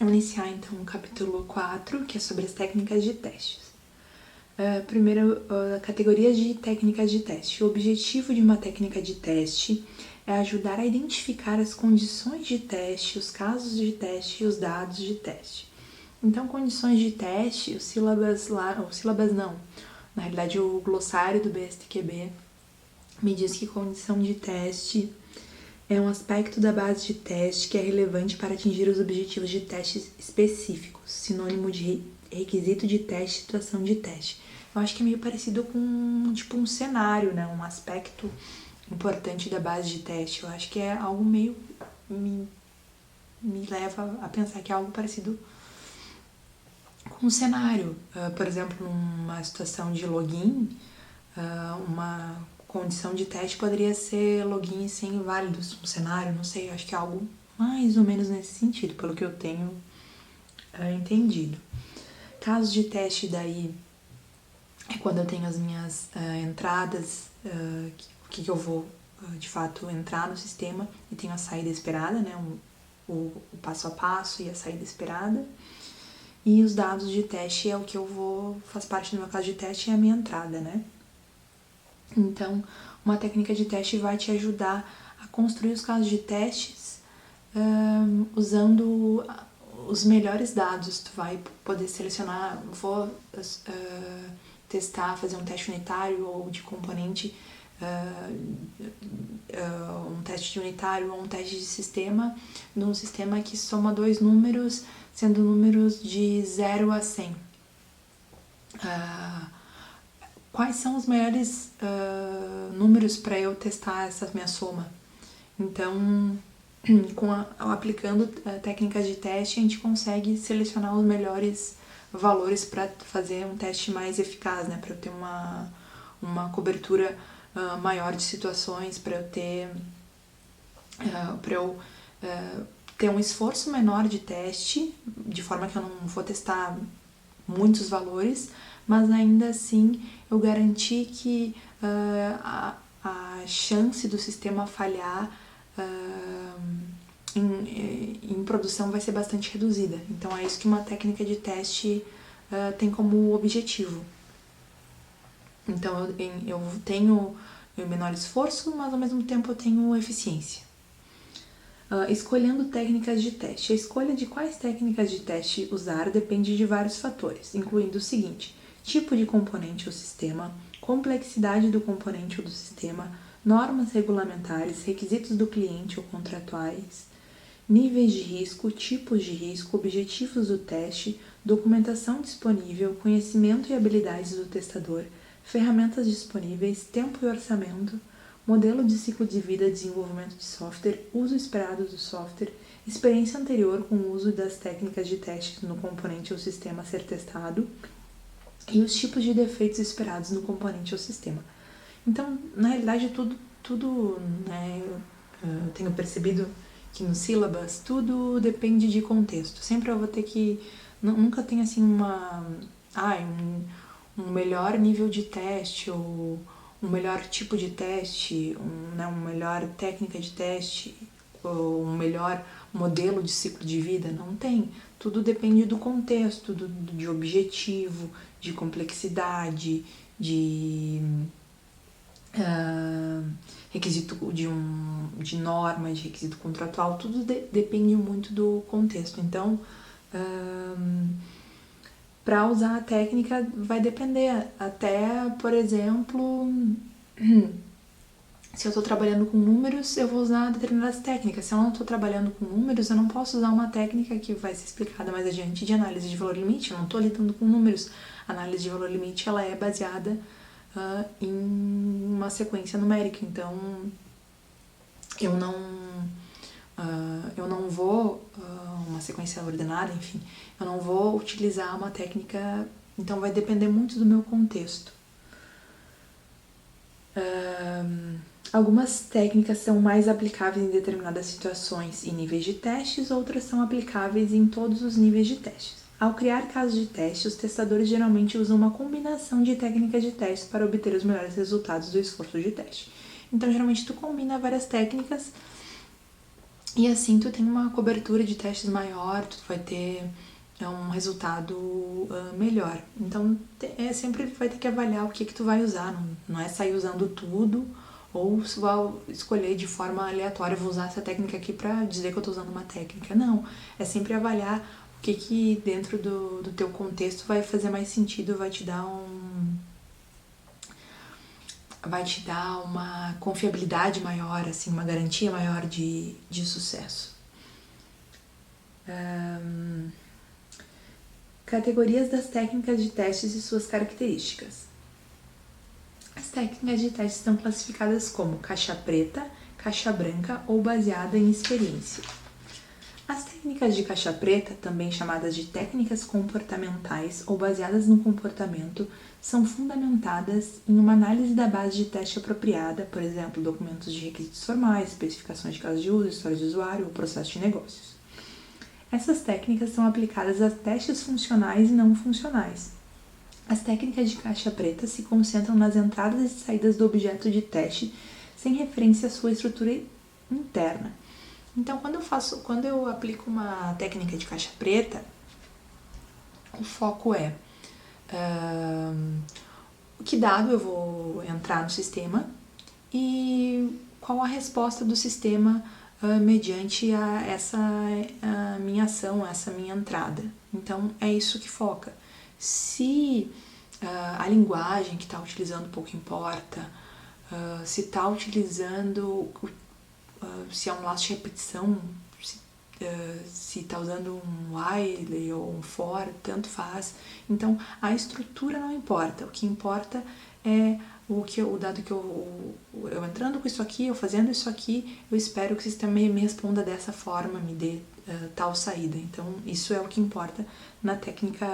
iniciar então o capítulo 4, que é sobre as técnicas de testes. Primeiro, categorias de técnicas de teste. O objetivo de uma técnica de teste é ajudar a identificar as condições de teste, os casos de teste e os dados de teste. Então, condições de teste, na realidade o glossário do BSTQB me diz que condição de teste é um aspecto da base de teste que é relevante para atingir os objetivos de testes específicos, sinônimo de requisito de teste e situação de teste. Eu acho que é meio parecido com tipo um cenário, né? Um aspecto importante da base de teste. Eu acho que é algo meio... me leva a pensar que é algo parecido com um cenário. Por exemplo, numa situação de login, uma condição de teste poderia ser login sem inválidos, um cenário, não sei, acho que é algo mais ou menos nesse sentido, pelo que eu tenho entendido. Casos de teste daí é quando eu tenho as minhas entradas, que eu vou de fato entrar no sistema e tenho a saída esperada, né, o passo a passo e a saída esperada. E os dados de teste é o que faz parte do meu caso de teste, é a minha entrada, né? Então, uma técnica de teste vai te ajudar a construir os casos de testes usando os melhores dados. Tu vai poder selecionar, vou testar, fazer um teste unitário ou de componente, um teste de unitário ou um teste de sistema, num sistema que soma dois números, sendo números de 0 a 100. Quais são os melhores números para eu testar essa minha soma? Então, aplicando técnicas de teste, a gente consegue selecionar os melhores valores para fazer um teste mais eficaz, né? Para eu ter uma cobertura maior de situações, para eu ter um esforço menor de teste, de forma que eu não vou testar muitos valores, mas ainda assim eu garantir que a chance do sistema falhar em produção vai ser bastante reduzida. Então é isso que uma técnica de teste tem como objetivo. Então eu tenho menor esforço, mas ao mesmo tempo eu tenho eficiência. Escolhendo técnicas de teste. A escolha de quais técnicas de teste usar depende de vários fatores, incluindo o seguinte: tipo de componente ou sistema, complexidade do componente ou do sistema, normas regulamentares, requisitos do cliente ou contratuais, níveis de risco, tipos de risco, objetivos do teste, documentação disponível, conhecimento e habilidades do testador, ferramentas disponíveis, tempo e orçamento, modelo de ciclo de vida, desenvolvimento de software, uso esperado do software, experiência anterior com o uso das técnicas de teste no componente ou sistema a ser testado e os tipos de defeitos esperados no componente ou sistema. Então, na realidade, tudo né, eu tenho percebido que no syllabus tudo depende de contexto. Sempre eu vou ter que... Nunca tem assim um melhor nível de teste ou um melhor tipo de teste, uma melhor técnica de teste ou um melhor modelo de ciclo de vida. Não tem. Tudo depende do contexto, de objetivo, de complexidade, de requisito de norma, de requisito contratual. Tudo depende muito do contexto. Então, para usar a técnica vai depender. Até, por exemplo, se eu estou trabalhando com números, eu vou usar determinadas técnicas. Se eu não estou trabalhando com números, eu não posso usar uma técnica que vai ser explicada mais adiante de análise de valor limite. Eu não estou lidando com números. A análise de valor limite ela é baseada em uma sequência numérica. Então, eu não vou, uma sequência ordenada, enfim, eu não vou utilizar uma técnica, então vai depender muito do meu contexto. Algumas técnicas são mais aplicáveis em determinadas situações e níveis de testes, outras são aplicáveis em todos os níveis de testes. Ao criar casos de teste, os testadores geralmente usam uma combinação de técnicas de teste para obter os melhores resultados do esforço de teste. Então, geralmente, tu combina várias técnicas E assim tu tem uma cobertura de testes maior, tu vai ter um resultado melhor. Então sempre vai ter que avaliar o que tu vai usar, não é sair usando tudo ou se vai escolher de forma aleatória, vou usar essa técnica aqui pra dizer que eu tô usando uma técnica. Não, é sempre avaliar o que dentro do teu contexto vai fazer mais sentido, vai te dar uma confiabilidade maior, assim, uma garantia maior de sucesso. Categorias das técnicas de testes e suas características. As técnicas de teste estão classificadas como caixa preta, caixa branca ou baseada em experiência. As técnicas de caixa preta, também chamadas de técnicas comportamentais ou baseadas no comportamento, são fundamentadas em uma análise da base de teste apropriada, por exemplo, documentos de requisitos formais, especificações de casos de uso, história de usuário ou processo de negócios. Essas técnicas são aplicadas a testes funcionais e não funcionais. As técnicas de caixa preta se concentram nas entradas e saídas do objeto de teste, sem referência à sua estrutura interna. Então, quando eu aplico uma técnica de caixa preta, o foco é que dado eu vou entrar no sistema e qual a resposta do sistema mediante essa minha ação, essa minha entrada. Então, é isso que foca. Se a linguagem que está utilizando pouco importa, se está utilizando, se é um laço de repetição, se está usando um while ou um for, tanto faz. Então, a estrutura não importa. O que importa é o dado que eu entrando com isso aqui, eu fazendo isso aqui, eu espero que o sistema me responda dessa forma, me dê tal saída. Então, isso é o que importa na técnica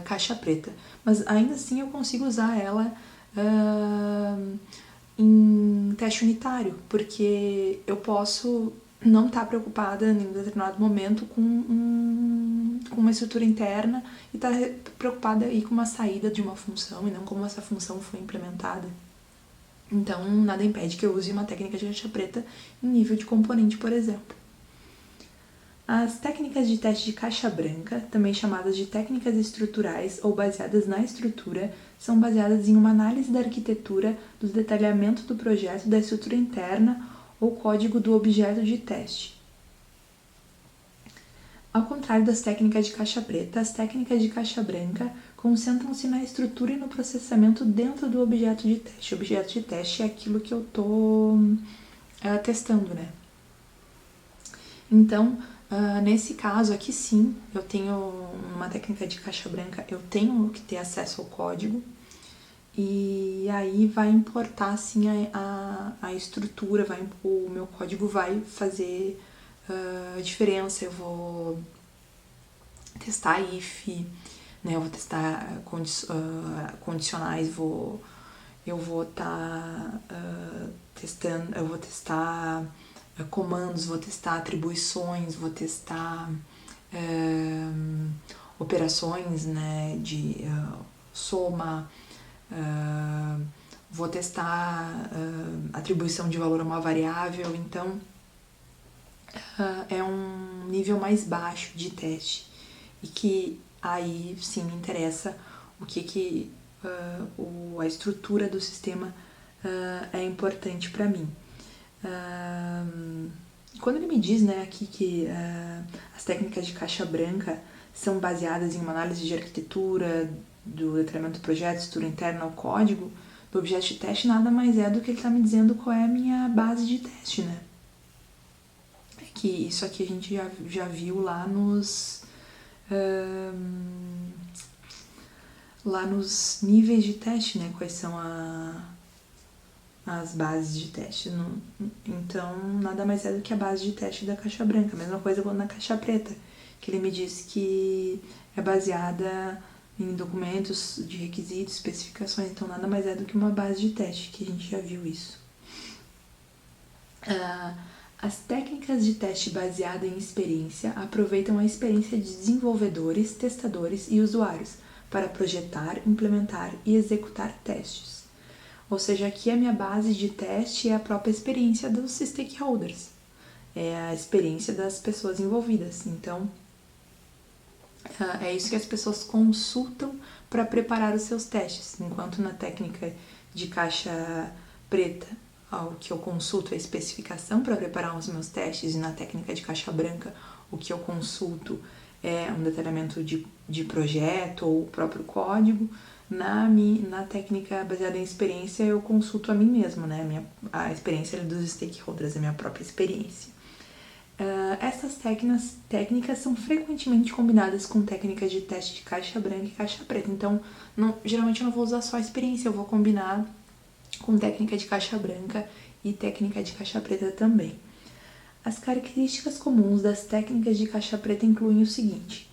caixa preta. Mas ainda assim eu consigo usar ela em teste unitário, porque eu posso não estar preocupada em um determinado momento com uma estrutura interna e estar preocupada aí com uma saída de uma função e não como essa função foi implementada. Então, nada impede que eu use uma técnica de caixa preta em nível de componente, por exemplo. As técnicas de teste de caixa branca, também chamadas de técnicas estruturais ou baseadas na estrutura, são baseadas em uma análise da arquitetura, do detalhamento do projeto, da estrutura interna ou código do objeto de teste. Ao contrário das técnicas de caixa preta, as técnicas de caixa branca concentram-se na estrutura e no processamento dentro do objeto de teste. O objeto de teste é aquilo que eu estou testando, né? Então, nesse caso aqui sim, eu tenho uma técnica de caixa branca, eu tenho que ter acesso ao código e aí vai importar sim a estrutura, o meu código vai fazer diferença. Eu vou testar if, né? Eu vou testar condicionais, eu vou estar testando, eu vou testar comandos, vou testar atribuições, vou testar operações, né, de soma, vou testar atribuição de valor a uma variável. Então, é um nível mais baixo de teste e que aí sim me interessa o que a estrutura do sistema é importante para mim. Quando ele me diz, né, aqui que as técnicas de caixa branca são baseadas em uma análise de arquitetura, do detalhamento do projeto, estrutura interna ao código, do objeto de teste, nada mais é do que ele está me dizendo qual é a minha base de teste, né? É que isso aqui a gente já viu lá nos níveis de teste, né? Quais são as bases de teste. Então, nada mais é do que a base de teste da caixa branca. Mesma coisa na caixa preta, que ele me disse que é baseada em documentos de requisitos, especificações. Então, nada mais é do que uma base de teste, que a gente já viu isso. As técnicas de teste baseada em experiência aproveitam a experiência de desenvolvedores, testadores e usuários para projetar, implementar e executar testes. Ou seja, aqui a minha base de teste é a própria experiência dos stakeholders. é a experiência das pessoas envolvidas. Então, é isso que as pessoas consultam para preparar os seus testes, enquanto na técnica de caixa preta, o que eu consulto é a especificação para preparar os meus testes, e na técnica de caixa branca, o que eu consulto é um detalhamento de projeto ou o próprio código. Na técnica baseada em experiência, eu consulto a mim mesma, né? A experiência dos stakeholders, a minha própria experiência. Essas técnicas são frequentemente combinadas com técnicas de teste de caixa branca e caixa preta. Então, geralmente eu não vou usar só a experiência, eu vou combinar com técnica de caixa branca e técnica de caixa preta também. As características comuns das técnicas de caixa preta incluem o seguinte: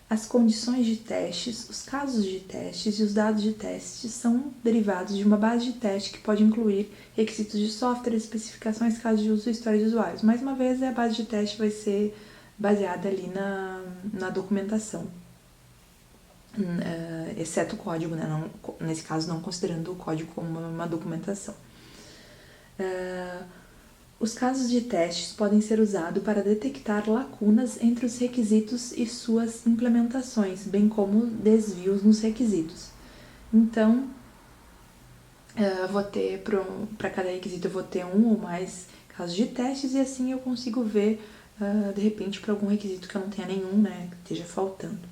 as condições de testes, os casos de testes e os dados de testes são derivados de uma base de teste que pode incluir requisitos de software, especificações, casos de uso e história de usuários. Mais uma vez, a base de teste vai ser baseada ali na documentação, exceto o código, né? Não, nesse caso, não considerando o código como uma documentação. Os casos de testes podem ser usados para detectar lacunas entre os requisitos e suas implementações, bem como desvios nos requisitos. Então, vou ter para cada requisito eu vou ter um ou mais casos de testes, e assim eu consigo ver, de repente, para algum requisito que eu não tenha nenhum, né, que esteja faltando.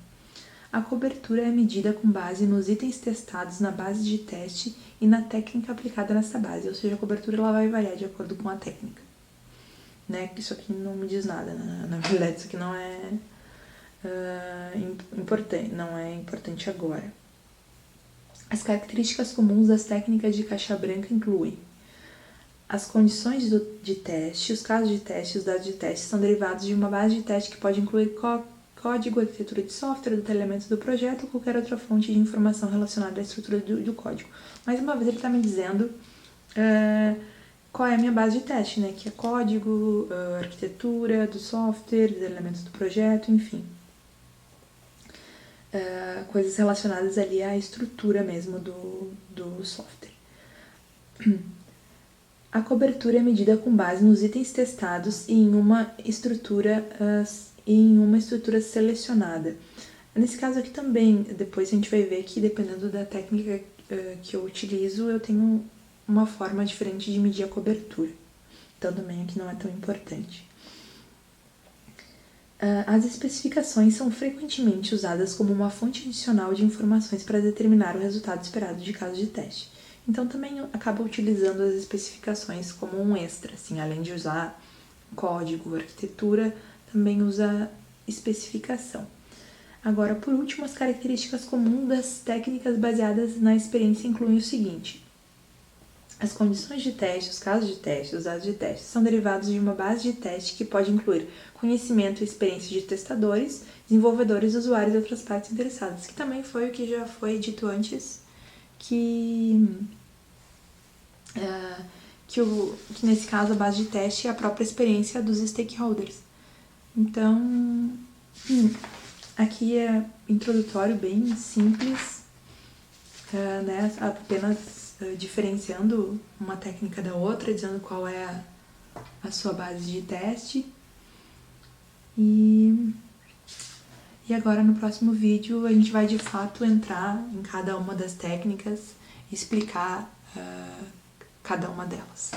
A cobertura é medida com base nos itens testados na base de teste e na técnica aplicada nessa base, ou seja, a cobertura ela vai variar de acordo com a técnica. Né? Isso aqui não me diz nada, né? Na verdade isso aqui não é importante agora. As características comuns das técnicas de caixa branca incluem as condições de teste, os casos de teste e os dados de teste são derivados de uma base de teste que pode incluir código, arquitetura de software, detalhamento do projeto ou qualquer outra fonte de informação relacionada à estrutura do código. Mais uma vez ele está me dizendo qual é a minha base de teste, né? Que é código, arquitetura do software, detalhamento do projeto, enfim. Coisas relacionadas ali à estrutura mesmo do software. A cobertura é medida com base nos itens testados e em uma estrutura selecionada. Nesse caso aqui também, depois a gente vai ver que dependendo da técnica que eu utilizo, eu tenho uma forma diferente de medir a cobertura. Então também aqui não é tão importante. As especificações são frequentemente usadas como uma fonte adicional de informações para determinar o resultado esperado de caso de teste. Então também acaba utilizando as especificações como um extra, assim, além de usar código, arquitetura, também usa especificação. Agora, por último, as características comuns das técnicas baseadas na experiência incluem o seguinte: as condições de teste, os casos de teste, os dados de teste são derivados de uma base de teste que pode incluir conhecimento e experiência de testadores, desenvolvedores, usuários e outras partes interessadas, que também foi o que já foi dito antes, que nesse caso a base de teste é a própria experiência dos stakeholders. Então, aqui é introdutório, bem simples, né, apenas diferenciando uma técnica da outra, dizendo qual é a sua base de teste. E agora no próximo vídeo a gente vai de fato entrar em cada uma das técnicas e explicar cada uma delas.